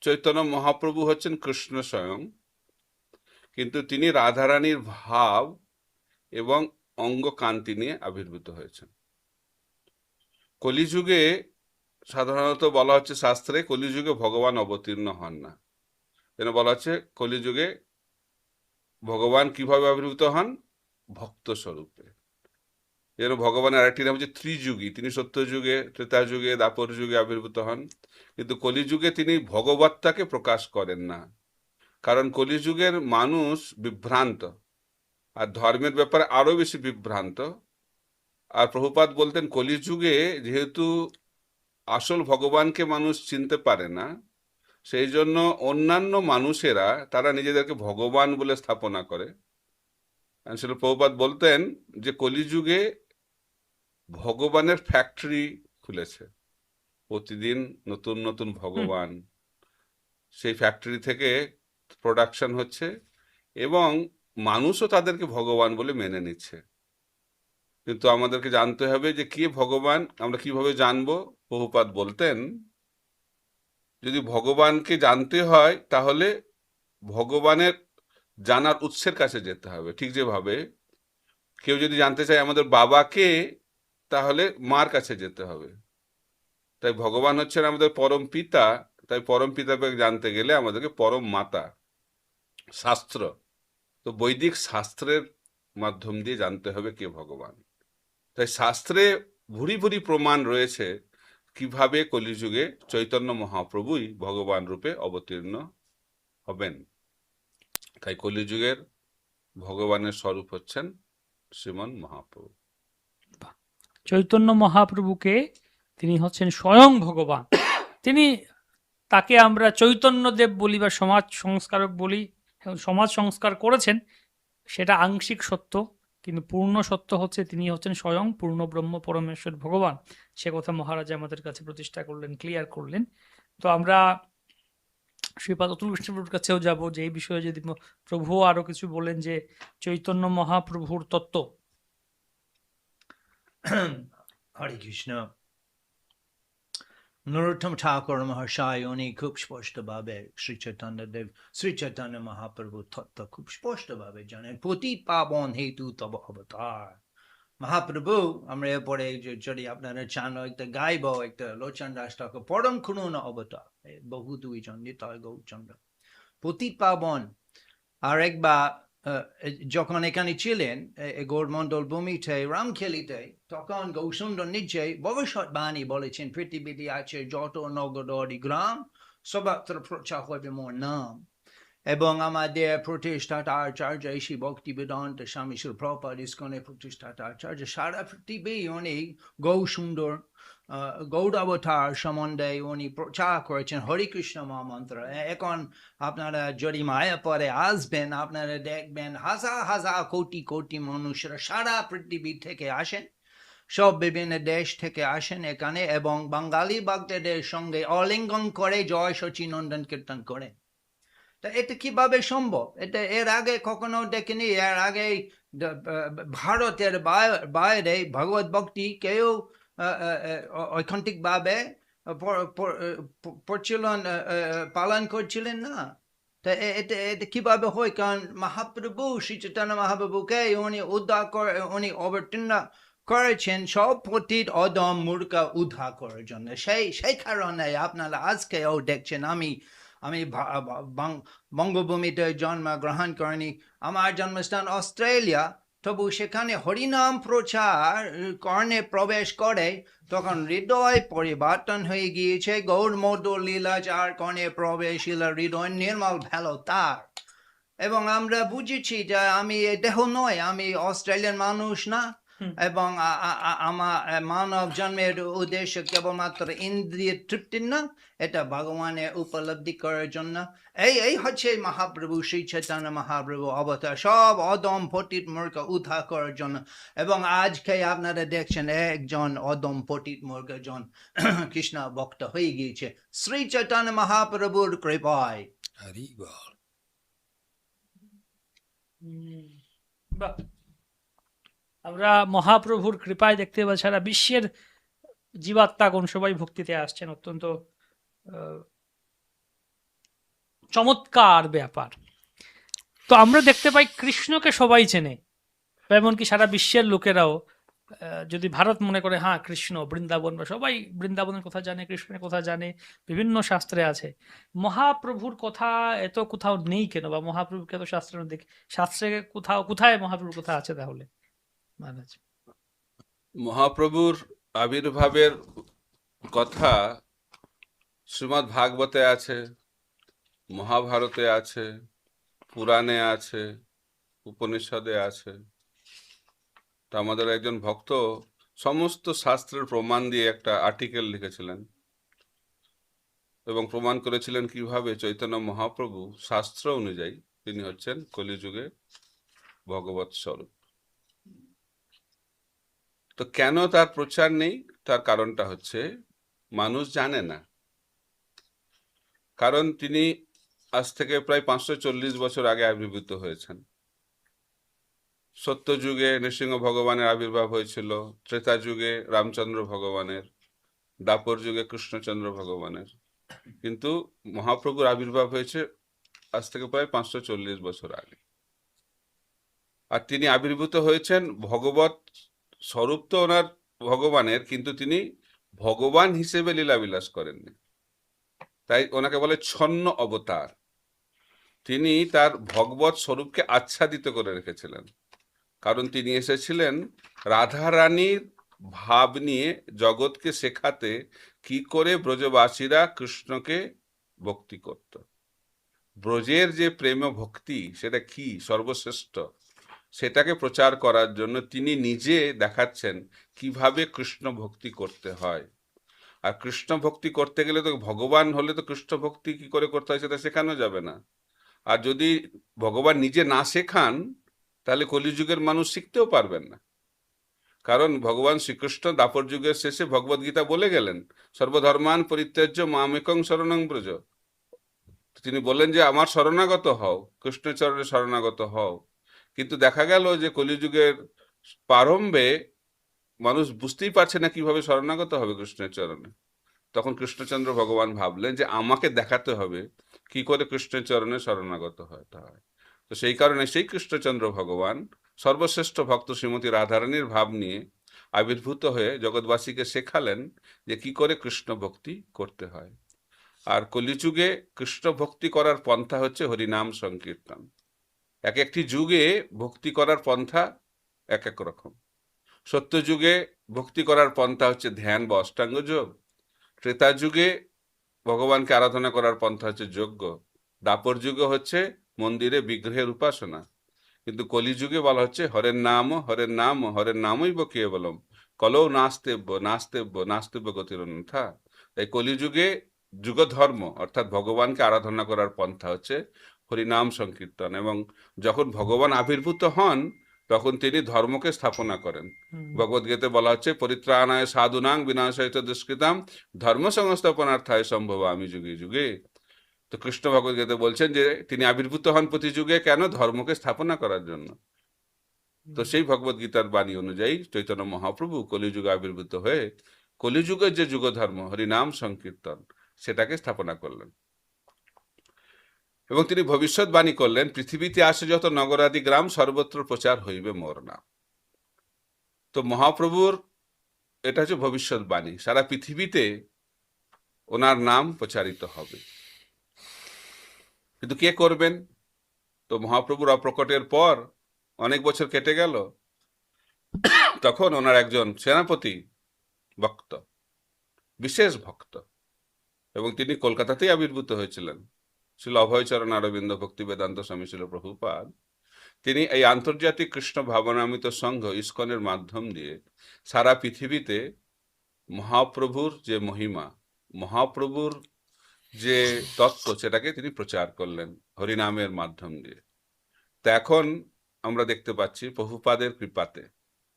চৈতন্য মহাপ্রভু হচ্ছেন কৃষ্ণ স্বয়ং, কিন্তু তিনি রাধারানীর ভাব এবং অঙ্গ কান্তি নিয়ে আবির্ভূত হয়েছেন। কলিযুগে সাধারণত বলা হচ্ছে শাস্ত্রে, কলিযুগে ভগবান অবতীর্ণ হন না। যেন বলা হচ্ছে কলিযুগে ভগবান কিভাবে আবির্ভূত হন? ভক্ত স্বরূপে। যেন ভগবানের আরেকটি নাম হচ্ছে ত্রিযুগী, তিনি সত্যযুগে, ত্রেতা যুগে, দাপর যুগে আবির্ভূত হন, কিন্তু কলিযুগে তিনি ভগবত্তাকে প্রকাশ করেন না। কারণ কলিযুগের মানুষ বিভ্রান্ত, আর ধর্মের ব্যাপারে আরো বেশি বিভ্রান্ত। আর প্রভুপাদ বলতেন কলিযুগে যেহেতু আসল ভগবানকে মানুষ চিনতে পারে না, সেই জন্য অন্যান্য মানুষেরা তারা নিজেদেরকে ভগবান বলে স্থাপনা করে। আসলে প্রভুপাদ বলতেন যে কলিযুগে ভগবানের ফ্যাক্টরি খুলেছে, প্রতিদিন নতুন নতুন ভগবান সেই ফ্যাক্টরি থেকে প্রোডাকশন হচ্ছে, এবং মানুষও তাদেরকে ভগবান বলে মেনে নিচ্ছে। কিন্তু আমাদেরকে জানতে হবে যে কে ভগবান, আমরা কিভাবে জানবো? প্রভুপাদ বলতেন যদি ভগবানকে জানতে হয় তাহলে ভগবানের জানার উৎসের কাছে যেতে হবে। ঠিক যেভাবে কেউ যদি জানতে চায় আমাদের বাবাকে, তাহলে মার কাছে যেতে হবে। তাই ভগবান হচ্ছেন আমাদের পরম পিতা, তাই পরম পিতাকে জানতে গেলে আমাদেরকে পরম মাতা, শাস্ত্র, তো বৈদিক শাস্ত্রের মাধ্যম দিয়ে জানতে হবে কে ভগবান। তাই শাস্ত্রে ভুরি ভুরি প্রমাণ রয়েছে কিভাবে কলিযুগে চৈতন্য মহাপ্রভুই ভগবান রূপে অবতীর্ণ হবেন। তাই কলিযুগের ভগবানের স্বরূপ হচ্ছেন শ্রীমন মহাপ্রভু। চৈতন্য মহাপ্রভুকে তিনি হচ্ছেন স্বয়ং ভগবান। তিনি, তাকে আমরা চৈতন্যদেব বলি বা সমাজ সংস্কারক বলি, সমাজ সংস্কার করেছেন, সেটা আংশিক সত্য, কিন্তু পূর্ণ সত্য হচ্ছে তিনি হচ্ছেন স্বয়ং পূর্ণ ব্রহ্ম পরমেশ্বর ভগবান। সে কথা মহারাজ আমাদের কাছে প্রতিষ্ঠা করলেন, ক্লিয়ার করলেন। তো আমরা শ্রীপাদ অতুল কৃষ্ণপ্রভুর কাছেও যাব যে এই বিষয়ে যদি প্রভু আরো কিছু বলেন যে চৈতন্য মহাপ্রভুর তত্ত্ব। হরে কৃষ্ণ। নরোত্তম ঠাকুর মহাশয় উনি খুব স্পষ্টভাবে শ্রী চৈতন্য মহাপ্রভু তত্ত্ব খুব স্পষ্টভাবে জানেন। পতিত পাবন হেতু তব অবতার। মহাপ্রভু, আমরা এরপরে যদি আপনারা চান একটা গাইব, একটা লোচন দাস ঠাকুর পরম করুণ অবতার, বহু দুইজন নিতাই গৌরচন্দ্র পতিত পাবন। আর একবার যখন এখানে ছিলেন গৌরমন্ডল ভূমিতে রামখেলিতে, তখন গৌরসুন্দর নিজে ভবিষ্যৎবাণী বলেছেন পৃথিবীতে আছে যত নগর গ্রাম সর্বত্র প্রচার হবে মোর নাম। এবং আমাদের প্রতিষ্ঠাতা আচার্য শ্রী ভক্তিবেদান্ত স্বামী শ্রী প্রভুপাদ ইস্কনের প্রতিষ্ঠাতা আচার্য সারা পৃথিবী উনি গৌরসুন্দর গৌরাবতার সম্বন্ধে উনি প্রচার করেছেন হরিকৃষ্ণ মহামন্ত্র। এখন আপনারা যদি মায়াপুরে আসবেন, আপনারা দেখবেন হাজার হাজার কোটি কোটি মানুষরা সারা পৃথিবী থেকে আসেন, সব বিভিন্ন দেশ থেকে আসেন এখানে, এবং বাঙালি ভক্তদের সঙ্গে অলিঙ্গন করে জয় সচিনন্দন কীর্তন করেন। তা এটা কিভাবে সম্ভব? এটা এর আগে কখনো দেখিনি। এর আগে ভারতের বাইরে ভগবত ভক্তি কেউ ঐকান্তিকভাবে প্রচলন পালন করছিলেন না। তা এটা কিভাবে হয়? কারণ মহাপ্রভু শ্রী চৈতন্য মহাপ্রভুকে উনি উদ্ধার করে, উনি অবতীর্ণ করেছেন সব পতিত অদম মূর্খ উদ্ধার করার জন্য। সেই কারণে আপনারা আজকেও দেখছেন আমি বঙ্গভূমিতে জন্মগ্রহণ করিনি, আমার জন্মস্থান অস্ট্রেলিয়া, তবু সেখানে হরিনাম প্রচার কর্ণে প্রবেশ করে তখন হৃদয় পরিবর্তন হয়ে গিয়েছে। গৌর মধু লীলা যার কর্ণে প্রবেশ, হৃদয় নির্মল ভালো তার। এবং আমরা বুঝেছি যে আমি দেহ নয়, আমি অস্ট্রেলিয়ান মানুষ না, এবং আমার মানব জন্মের উদ্দেশ্য কেবলমাত্র ইন্দ্রিয় তৃপ্তি না, এটা ভগবানের উপলব্ধি করার জন্য। এই হচ্ছে মহাপ্রভু শ্রী চৈতন্য মহাপ্রভু অবতার, সব অদম পতিত মূর্খ উদ্ধার করার জন্য। এবং আজকে আপনারা দেখছেন একজন অদম পতিত মূর্খ জন কৃষ্ণ ভক্ত হয়ে গিয়েছে শ্রী চৈতন্য মহাপ্রভুর কৃপায়। হরি বল। আমরা মহাপ্রভুর কৃপায় দেখতে পাই সারা বিশ্বের জীবাত্মাগণ সবাই ভক্তিতে আসছেন। অত্যন্ত চমৎকার ব্যাপার। তো আমরা দেখতে পাই কৃষ্ণকে সবাই চেনে, এমনকি সারা বিশ্বের লোকেরাও যদি ভারত মনে করে হ্যাঁ কৃষ্ণ বৃন্দাবন, বা সবাই বৃন্দাবনের কথা জানে, কৃষ্ণের কথা জানে, বিভিন্ন শাস্ত্রে আছে। মহাপ্রভুর কথা এত কোথাও নেই কেন, বা মহাপ্রভুকে এত শাস্ত্রে দেখি, শাস্ত্রে কোথায় মহাপ্রভুর কথা আছে তাহলে মহারাজ? মহাপ্রভুর আবির্ভাবের কথা শ্রীমদ্ ভাগবতে আছে, মহাভারতে আছে, পুরাণে আছে, উপনিষদে আছে। তো আমাদের একজন ভক্ত সমস্ত শাস্ত্রের প্রমাণ দিয়ে একটা আর্টিকেল লিখেছিলেন এবং প্রমাণ করেছিলেন কিভাবে চৈতন্য মহাপ্রভু শাস্ত্র অনুযায়ী তিনি হচ্ছেন কলিযুগে ভগবৎ স্বরূপ। তো কেন তার প্রচার নেই, তার কারণটা হচ্ছে মানুষ জানে না। কারণ তিনি আজ থেকে প্রায় 540 বছর আগে আবির্ভূত হয়েছেন। সত্য যুগে নৃসিংহ ভগবানের আবির্ভাব হয়েছিল, ত্রেতা যুগে রামচন্দ্র ভগবানের, দ্বাপর যুগে কৃষ্ণচন্দ্র ভগবানের। কিন্তু মহাপ্রভুর আবির্ভাব হয়েছে আজ থেকে প্রায় 540 বছর আগে। আর তিনি আবির্ভূত হয়েছেন ভগবৎ স্বরূপ তো ওনার ভগবানের, কিন্তু তিনি ভগবান হিসেবে লীলাবিলাস করেননি, তাই ওনাকে বলে ছন্ন অবতার। তিনি তার ভগবৎ স্বরূপকে আচ্ছাদিত করে রেখেছিলেন, কারণ তিনি এসেছিলেন রাধারানীর ভাব নিয়ে জগৎকে শেখাতে কি করে ব্রজবাসীরা কৃষ্ণকে ভক্তি করত। ব্রজের যে প্রেম ভক্তি সেটা কি সর্বশ্রেষ্ঠ, সেটাকে প্রচার করার জন্য তিনি নিজে দেখাচ্ছেন কিভাবে কৃষ্ণ ভক্তি করতে হয়। আর কৃষ্ণ ভক্তি করতে গেলে তো ভগবান হলে তো কৃষ্ণ ভক্তি কি করে করতে হয় সেটা শেখানো যাবে না। আর যদি ভগবান নিজে না শেখান তাহলে কলিযুগের মানুষ শিখতেও পারবেন না। কারণ ভগবান শ্রীকৃষ্ণ দাপর যুগের শেষে ভগবদ গীতা বলে গেলেন, সর্বধর্মান পরিত্যাজ্য মামেকং শরণং ব্রজ। তিনি বললেন যে আমার শরণাগত হও, কৃষ্ণচরণে শরণাগত হও। কিন্তু দেখা গেল যে কলিযুগের প্রারম্ভে মানুষ বুঝতেই পারছে না কিভাবে শরণাগত হবে কৃষ্ণের চরণে। তখন কৃষ্ণচন্দ্র ভগবান ভাবলেন যে আমাকে দেখাতে হবে কি করে কৃষ্ণের চরণে শরণাগত হতে হয়। তো সেই কারণে সেই কৃষ্ণচন্দ্র ভগবান সর্বশ্রেষ্ঠ ভক্ত শ্রীমতী রাধারানীর ভাব নিয়ে আবির্ভূত হয়ে জগৎবাসীকে শেখালেন যে কি করে কৃষ্ণ ভক্তি করতে হয়। আর কলিযুগে কৃষ্ণ ভক্তি করার পন্থা হচ্ছে হরিনাম সংকীর্তন। এক একটি যুগে ভক্তি করার পন্থা এক এক রকম। সত্য যুগে ভক্তি করার পন্থা হচ্ছে ধ্যান বা অষ্টাঙ্গ যোগ। ত্রেতা যুগে ভগবানকে আরাধনা করার পন্থা হচ্ছে যজ্ঞ। দাপর যুগে হচ্ছে মন্দিরে বিগ্রহের উপাসনা। কিন্তু কলিযুগে বলা হচ্ছে হরের নাম হরের নাম হরের নামই কেবলম কলৌ নাস্তেব্য নাস্তেব্য নাস্তেব্য গতিরন্যথা। তাই কলিযুগে যুগধর্ম অর্থাৎ ভগবানকে আরাধনা করার পন্থা হচ্ছে হরিনাম সংকীর্তন। এবং যখন ভগবান আবির্ভূত হন তখন তিনি ধর্মকে স্থাপনা করেন। ভগবদ্গীতে বলা হচ্ছে পরিত্রাণায় সাধুনাং বিনাশায় চ দুষ্কৃতাম ধর্ম সংস্থাপনার্থায় সম্ভব আমি যুগে যুগে। তো কৃষ্ণ ভগবদ্গীতা বলছেন যে তিনি আবির্ভূত হন প্রতি যুগে, কেন? ধর্মকে স্থাপনা করার জন্য। তো সেই ভগবদ্গীতার বাণী অনুযায়ী চৈতন্য মহাপ্রভু কলিযুগে আবির্ভূত হয়ে কলিযুগের যে যুগ ধর্ম হরিনাম সংকীর্তন সেটাকে স্থাপনা করলেন। এবং তিনি ভবিষ্যৎবাণী করলেন, পৃথিবীতে আসে যত নগরাদি গ্রাম সর্বত্র প্রচার হইবে মোর নাম। তো মহাপ্রভুর এটা হচ্ছে ভবিষ্যৎবাণী, সারা পৃথিবীতে ওনার নাম প্রচারিত হবে। কিন্তু কে করবেন? তো মহাপ্রভুর অপ্রকটের পর অনেক বছর কেটে গেল, তখন ওনার একজন সেনাপতি ভক্ত, বিশেষ ভক্ত, এবং তিনি কলকাতাতেই আবির্ভূত হয়েছিলেন, ছিল অভয়চরণ অরবিন্দ ভক্তি বেদান্ত স্বামী ছিল প্রভুপাদ। তিনি এই আন্তর্জাতিক কৃষ্ণ ভাবনামৃত সংঘ ইস্কনের মাধ্যম দিয়ে সারা পৃথিবীতে মহাপ্রভুর যে মহিমা, মহাপ্রভুর যে তত্ত্ব সেটাকে তিনি প্রচার করলেন হরিনামের মাধ্যম দিয়ে। তো এখন আমরা দেখতে পাচ্ছি প্রভুপাদের কৃপাতে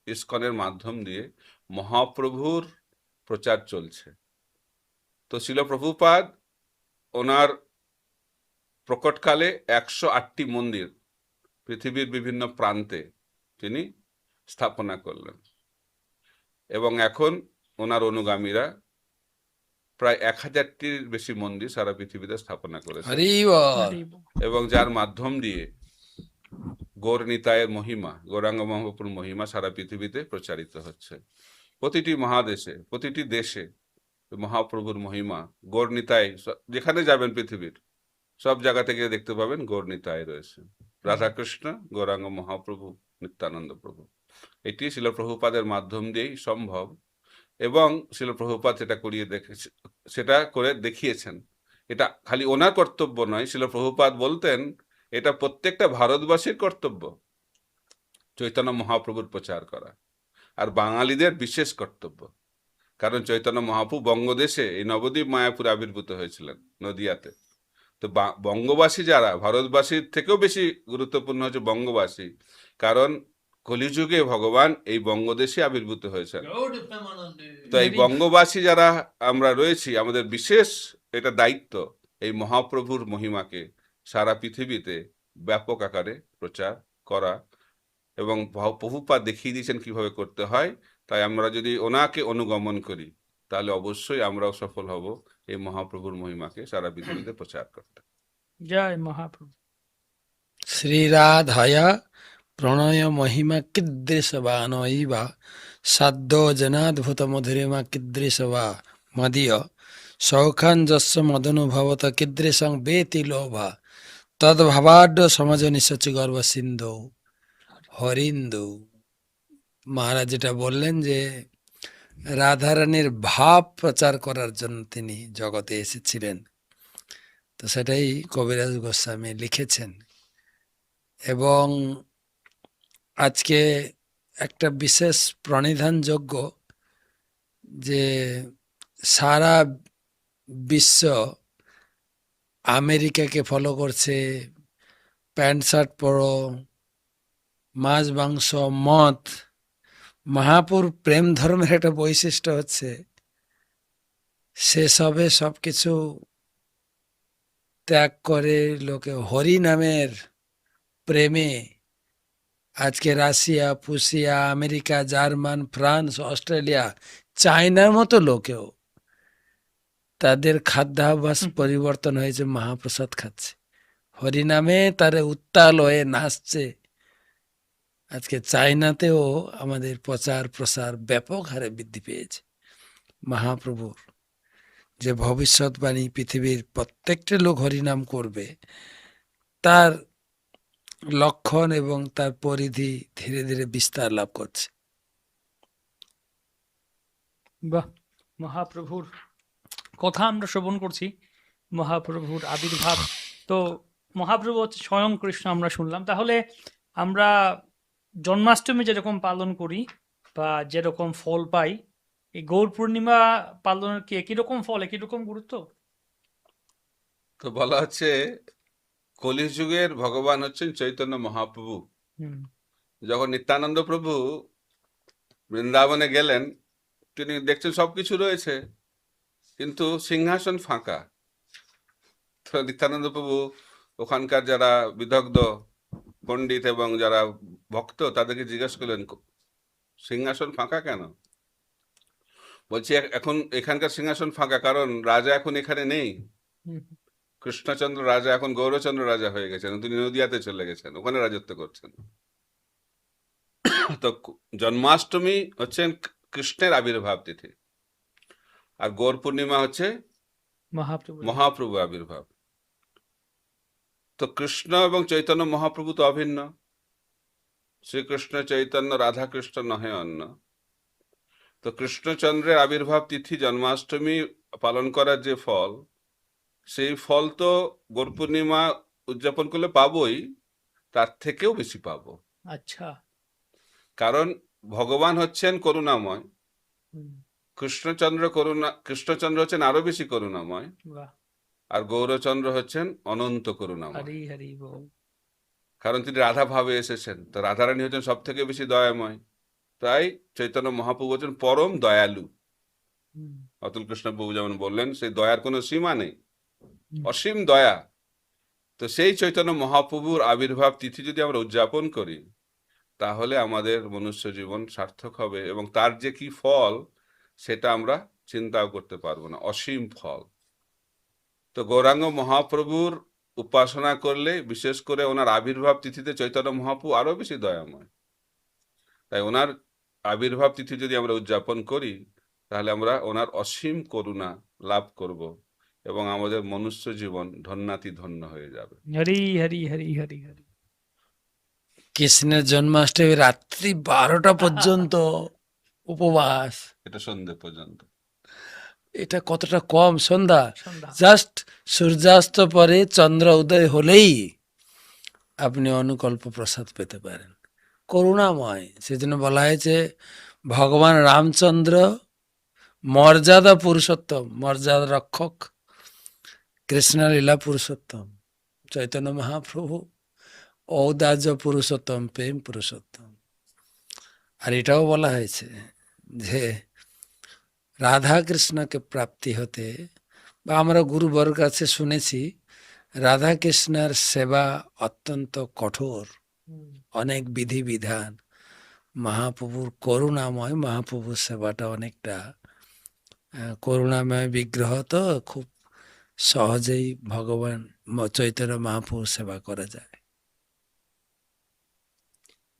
ইস্কনের মাধ্যম দিয়ে মহাপ্রভুর প্রচার চলছে। তো ছিল প্রভুপাদ ওনার প্রকটকালে 108টি মন্দির পৃথিবীর বিভিন্ন প্রান্তে তিনি স্থাপনা করলেন, এবং এখন ওনার অনুগামীরা প্রায় 1000টির বেশি মন্দির সারা পৃথিবীতে স্থাপনা করেছেন, হরি বল। হরি বল। এবং যার মাধ্যম দিয়ে গৌর নিতাইয়ের মহিমা, গৌরাঙ্গ মহাপ্রভুর মহিমা সারা পৃথিবীতে প্রচারিত হচ্ছে। প্রতিটি মহাদেশে, প্রতিটি দেশে মহাপ্রভুর মহিমা, গৌর নিতাই যেখানে যাবেন পৃথিবীর সব জায়গা থেকে দেখতে পাবেন গৌর নিতাই রয়েছে, রাধাকৃষ্ণ, গৌরাঙ্গ মহাপ্রভু, নিত্যানন্দ প্রভু। এটি শিল প্রভুপাদের মাধ্যম দিয়েই সম্ভব, এবং শিল প্রভুপাদ সেটা সেটা করে দেখিয়েছেন। এটা খালি ওনার কর্তব্য নয়, শিল প্রভুপাদ বলতেন এটা প্রত্যেকটা ভারতবাসীর কর্তব্য চৈতন্য মহাপ্রভুর প্রচার করা, আর বাঙালিদের বিশেষ কর্তব্য। কারণ চৈতন্য মহাপ্রভু বঙ্গদেশে এই নবদ্বীপ মায়াপুরে আবির্ভূত হয়েছিলেন, নদিয়াতে। তো বঙ্গবাসী যারা, ভারতবাসীর থেকেও বেশি গুরুত্বপূর্ণ হচ্ছে বঙ্গবাসী, কারণ কলিযুগে ভগবান এই বঙ্গদেশে আবির্ভূত হয়েছেন। গৌড় প্রেমানন্দে। তো এই বঙ্গবাসী যারা আমরা রয়েছি, আমাদের বিশেষ এটা দায়িত্ব এই মহাপ্রভুর মহিমাকে সারা পৃথিবীতে ব্যাপক আকারে প্রচার করা, এবং প্রভুপাদ দেখিয়ে দিয়েছেন কিভাবে করতে হয়। তাই আমরা যদি ওনাকে অনুগমন করি তাহলে অবশ্যই আমরাও সফল হব এই মহাপ্রভুর মহিমাকে সারা পৃথিবীতে প্রচার করতে। জয় মহাপ্রভু। শ্রীরাধায়া প্রণয় মহিমা কীদৃশবানৈবা সাধ্য জনাদ্ভুত মধুরিমা কীদৃশবা মদীয় সৌখাঞ্জস্য মদনুভবত কীদৃশং বেতি লোভা তদ্ভাবাঢ্য সমাজ নিশাচি গর্ব সিন্ধু হরিন্দু। মহারাজ যেটা বললেন যে রাধারানীর ভাব প্রচার করার জন্য তিনি জগতে এসেছিলেন, তো সেটাই কবিরাজ গোস্বামী লিখেছেন। এবং আজকে একটা বিশেষ প্রণিধানযোগ্য যে সারা বিশ্ব আমেরিকাকে ফলো করছে, প্যান্ট শার্ট পরো, মাছ মাংস মদ। মহাপুর প্রেম ধর্মের একটা বৈশিষ্ট্য হচ্ছে সেসবে সব কিছু ত্যাগ করে লোকে হরি নামের প্রেমে আজকে রাশিয়া, পুশিয়া, আমেরিকা, জার্মান, ফ্রান্স, অস্ট্রেলিয়া, চায়নার মতো লোকেও তাদের খাদ্যাভ্যাস পরিবর্তন হয়েছে, মহাপ্রসাদ খাচ্ছে, হরিনামে তারা উত্তাল হয়ে নাচছে। আজকে চায়নাতেও আমাদের প্রচার প্রসার ব্যাপক হারে বৃদ্ধি পেয়েছে। মহাপ্রভুর যে ভবিষ্যৎবাণী পৃথিবীর প্রত্যেকটা লোক হরিনাম করবে, তার লক্ষণ এবং তার পরিধি ধীরে ধীরে বিস্তার লাভ করছে। বাহ, মহাপ্রভুর কথা আমরা শ্রবণ করছি, মহাপ্রভুর আবির্ভাব। তো মহাপ্রভু হচ্ছে স্বয়ং কৃষ্ণ আমরা শুনলাম। তাহলে আমরা জন্মাষ্টমী যেরকম পালন করি বা যেরকম ফল পাই, এই গৌর পূর্ণিমা পালনের কি একই রকম ফল, একই রকম গুরুত্ব? তো বলা হচ্ছে কলিযুগের ভগবান হচ্ছেন চৈতন্য মহাপ্রভু। হুম, যখন নিত্যানন্দ প্রভু বৃন্দাবনে গেলেন, তিনি দেখছেন সবকিছু রয়েছে কিন্তু সিংহাসন ফাঁকা। তো নিত্যানন্দ প্রভু ওখানকার যারা বিদগ্ধ পণ্ডিত এবং যারা ভক্ত তাদেরকে জিজ্ঞেস করলেন সিংহাসন ফাঁকা কেন? বলছি এখন এখানকার সিংহাসন ফাঁকা কারণ রাজা এখন এখানে নেই। হুম, কৃষ্ণচন্দ্র রাজা এখন গৌরচন্দ্র রাজা হয়ে গেছেন, তিনি নদিয়াতে চলে গেছেন, ওখানে রাজত্ব করছেন। তো জন্মাষ্টমী হচ্ছেন কৃষ্ণের আবির্ভাব তিথি, আর গৌর পূর্ণিমা হচ্ছে মহাপ্রভু। মহাপ্রভু আবির্ভাব। তো কৃষ্ণ এবং চৈতন্য মহাপ্রভু তো অভিন্ন, শ্রীকৃষ্ণ চৈতন্য রাধা কৃষ্ণ নহে অন্য। তো কৃষ্ণচন্দ্রের আবির্ভাব তিথি জন্মাষ্টমী পালন করার যে ফল, সেই ফল তো গৌর পূর্ণিমা উদযাপন করলে পাবোই, তার থেকেও বেশি পাবো। আচ্ছা। কারণ ভগবান হচ্ছেন করুণাময়, হুম, কৃষ্ণচন্দ্র হচ্ছেন আরো বেশি করুণাময়, বাহ, আর গৌরচন্দ্র হচ্ছেন অনন্ত করুণাময়। হরি হরি বল। কারণ তিনি রাধা ভাবে এসেছেন, তো রাধারানী হচ্ছেন সব থেকে বেশি দয়াময়। তাই চৈতন্য মহাপ্রভু হচ্ছেন পরম দয়ালু। হুম, অতুল কৃষ্ণ প্রভু যেমন বললেন, সেই দয়ার কোনো সীমা নেই, হুম, অসীম দয়া। তো সেই চৈতন্য মহাপ্রভুর আবির্ভাব তিথি যদি আমরা উদযাপন করি তাহলে আমাদের মনুষ্য জীবন সার্থক হবে, এবং তার যে কি ফল সেটা আমরা চিন্তাও করতে পারবো না, অসীম ফল। তো গৌরাঙ্গ মহাপ্রভুর উপাসনা করলে, বিশেষ করে ওনার আবির্ভাব তিথিতে চৈতন্য মহাপ্রভু আরো বেশি দয়াময়, তাই ওনার আবির্ভাব তিথি যদি আমরা উদযাপন করি, তাহলে আমরা ওনার অসীম করুণা লাভ করব এবং আমাদের মনুষ্য জীবন ধন্যাতি ধন্য হয়ে যাবে। হরি হরি হরি হরি হরি। কৃষ্ণের জন্মাষ্টমী রাত্রি 12টা পর্যন্ত উপবাস, এটা সন্ধে পর্যন্ত। এটা কতটা কম! সন্ধ্যা সন্ধ্যা। জাস্ট সূর্যাস্ত পরে চন্দ্র উদয় হলেই আপনি অনুকল্প প্রসাদ পেতে পারেন। করুণাময়, সেজন্য বলা হয়েছে ভগবান রামচন্দ্র মর্যাদা পুরুষোত্তম, মর্যাদা রক্ষক, কৃষ্ণ লীলা পুরুষোত্তম, চৈতন্য মহাপ্রভু ঔদার্য পুরুষোত্তম, প্রেম পুরুষোত্তম। আর এটাও বলা হয়েছে যে রাধা কৃষ্ণকে প্রাপ্তি হতে, বা আমরা গুরুবর কাছে শুনেছি রাধা কৃষ্ণের সেবা অত্যন্ত কঠোর, অনেক বিধি বিধান। মহাপ্রভুর করুণাময়, মহাপ্রভুর সেবাটা অনেকটা করুণাময় বিগ্রহ, তো খুব সহজেই ভগবান চৈতন্য মহাপ্রভুর সেবা করা যায়।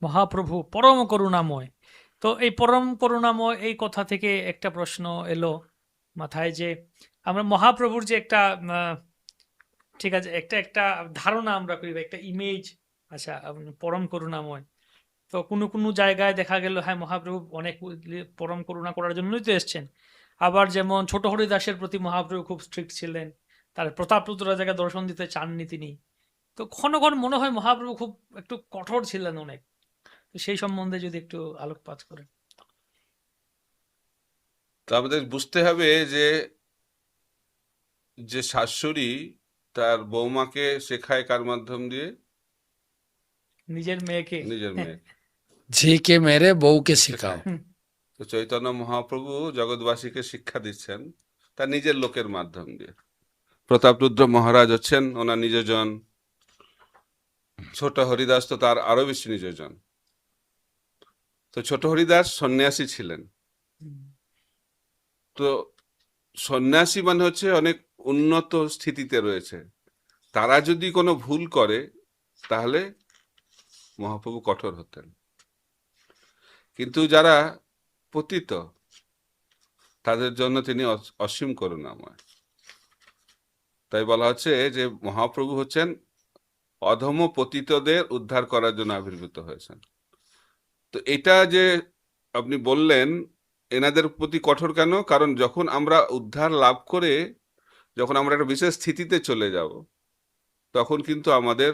মহাপ্রভু পরম করুণাময়। তো এই পরম করুণাময় এই কথা থেকে একটা প্রশ্ন এলো মাথায়, যে আমরা মহাপ্রভুর যে একটা ঠিক আছে, একটা একটা ধারণা আমরা করি বা একটা ইমেজ, আচ্ছা পরম করুণাময়, তো কোনো কোনো জায়গায় দেখা গেল হ্যাঁ মহাপ্রভু অনেক পরম করুণা করার জন্যই তো এসছেন। আবার যেমন ছোট হরিদাসের প্রতি মহাপ্রভু খুব স্ট্রিক্ট ছিলেন, তার প্রতাপরুদ্র জায়গায় দর্শন দিতে চাননি তিনি। তো ক্ষণ ক্ষণ মনে হয় মহাপ্রভু খুব একটু কঠোর ছিলেন অনেক। তো সেই সম্বন্ধে যদি একটু আলোকপাত করেন। তো আমাদের বুঝতে হবে যে যে শাশুড়ি তার বৌমাকে শেখায় কার মাধ্যম দিয়ে? নিজের মেয়েকে। নিজের মেয়ে ঝিকে মেরে বউকে শেখাও। শেখায়। তো চৈতন্য মহাপ্রভু জগৎবাসীকে শিক্ষা দিচ্ছেন তার নিজের লোকের মাধ্যম দিয়ে। প্রতাপরুদ্র মহারাজ হচ্ছেন ওনার নিজজন, ছোট হরিদাস তো তার আরো বেশি নিজজন। তো ছোট হরিদাস সন্ন্যাসী ছিলেন। তো সন্ন্যাসী মানে হচ্ছে অনেক উন্নত স্থিতিতে রয়েছে, তারা যদি কোনো ভুল করে তাহলে মহাপ্রভু কঠোর হতেন। কিন্তু যারা পতিত তাদের জন্য তিনি অসীম করুণাময়। তাই বলা হচ্ছে যে মহাপ্রভু হচ্ছেন অধম পতিতদের উদ্ধার করার জন্য আবির্ভূত হয়েছেন। তো এটা যে আপনি বললেন এনাদের প্রতি কঠোর কেন? কারণ যখন আমরা উদ্ধার লাভ করে যখন আমরা একটা বিশেষ স্থিতিতে চলে যাব, তখন কিন্তু আমাদের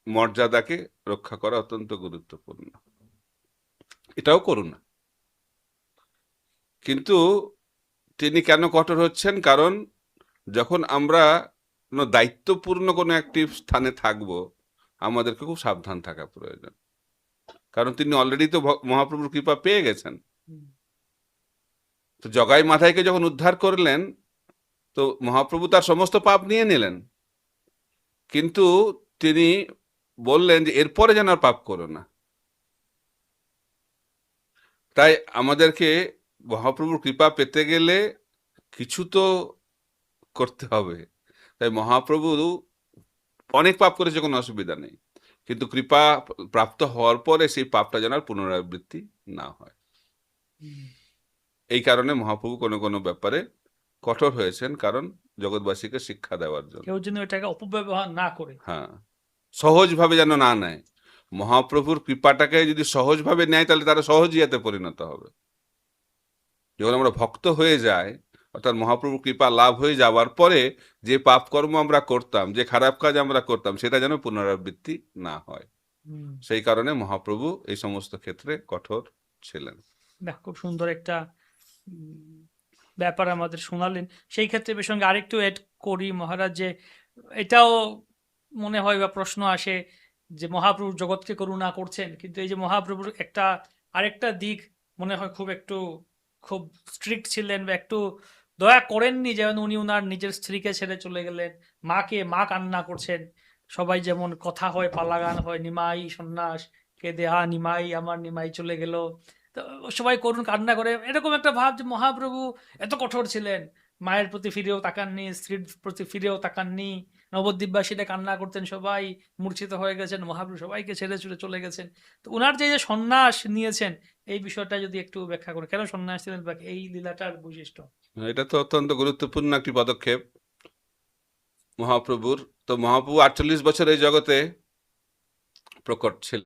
মর্যাদাকে রক্ষা করা অত্যন্ত গুরুত্বপূর্ণ। এটাও করুন না, কিন্তু তিনি কেন কঠোর হচ্ছেন? কারণ যখন আমরা কোনো দায়িত্বপূর্ণ কোনো একটি স্থানে থাকব, আমাদেরকে খুব সাবধান থাকা প্রয়োজন। কারণ তিনি অলরেডি তো মহাপ্রভুর কৃপা পেয়ে গেছেন। তো জগাই মাথাইকে যখন উদ্ধার করলেন, তো মহাপ্রভু তার সমস্ত পাপ নিয়ে নিলেন, কিন্তু তিনি বললেন যে এরপরে যেন আর পাপ করো না। তাই আমাদেরকে মহাপ্রভুর কৃপা পেতে গেলে কিছু তো করতে হবে। তাই মহাপ্রভু অনেক পাপ করেছে, কোনো অসুবিধা নেই, কিন্তু কৃপা প্রাপ্ত হওয়ার পরে সেই পাপটা যেন আর পুনরাবৃত্তি না হয়। এই কারণে মহাপ্রভু কোনো কোনো ব্যাপারে কঠোর হয়েছেন, কারণ জগৎবাসীকে শিক্ষা দেওয়ার জন্য। কেউ যেন এটাকে অপব্যবহার না করে। হ্যাঁ, সহজভাবে যেন না নেয়। মহাপ্রভুর কৃপাটাকে যদি সহজভাবে নেয় তাহলে তারা সহজিয়াতে পরিণত হবে। যখন আমরা ভক্ত হয়ে যাই, অর্থাৎ মহাপ্রভুর কৃপা লাভ হয়ে যাওয়ার পরে যে পাপ কর্ম আমরা করতাম, যে খারাপ কাজ আমরা করতাম, সেটা যেন পুনরাবৃত্তি না হয়। সেই কারণে মহাপ্রভু এই সমস্ত ক্ষেত্রে কঠোর ছিলেন। দেখ, খুব সুন্দর একটা ব্যাপার আমাদের শোনালেন। সেই ক্ষেত্রে এর সঙ্গে আরেকটু এড করি মহারাজ, যে এটাও মনে হয় বা প্রশ্ন আসে যে মহাপ্রভু জগৎকে করুণা করছেন, কিন্তু এই যে মহাপ্রভুর একটা আরেকটা দিক মনে হয় খুব স্ট্রিক্ট ছিলেন বা একটু দয়া করেননি, যেমন উনি উনার নিজের স্ত্রীকে ছেড়ে চলে গেলেন, মা কান্না করছেন, সবাই যেমন কথা হয়, পালা গান হয়, নিমাই সন্ন্যাস কে দেহা নিমাই, আমার নিমাই চলে গেল, তো সবাই করুণ কান্না করে, এরকম একটা ভাব যে মহাপ্রভু এত কঠোর ছিলেন, মায়ের প্রতি ফিরেও তাকাননি, স্ত্রীর প্রতি ফিরেও তাকাননি, নবদ্বীপবাসীরা কান্না করতেন, সবাই মূর্ছিত হয়ে গেছেন, মহাপ্রভু সবাইকে ছেড়ে ছুড়ে চলে গেছেন। তো ওনার যে যে সন্ন্যাস নিয়েছেন, এই বিষয়টা যদি একটু ব্যাখ্যা করে, কেন সন্ন্যাস ছিলেন বা এই লীলাটার বৈশিষ্ট্য। এটা তো অত্যন্ত গুরুত্বপূর্ণ একটি পদক্ষেপ মহাপ্রভুর। তো মহাপ্রভু 48 বছর এই জগতে প্রকট ছিলেন।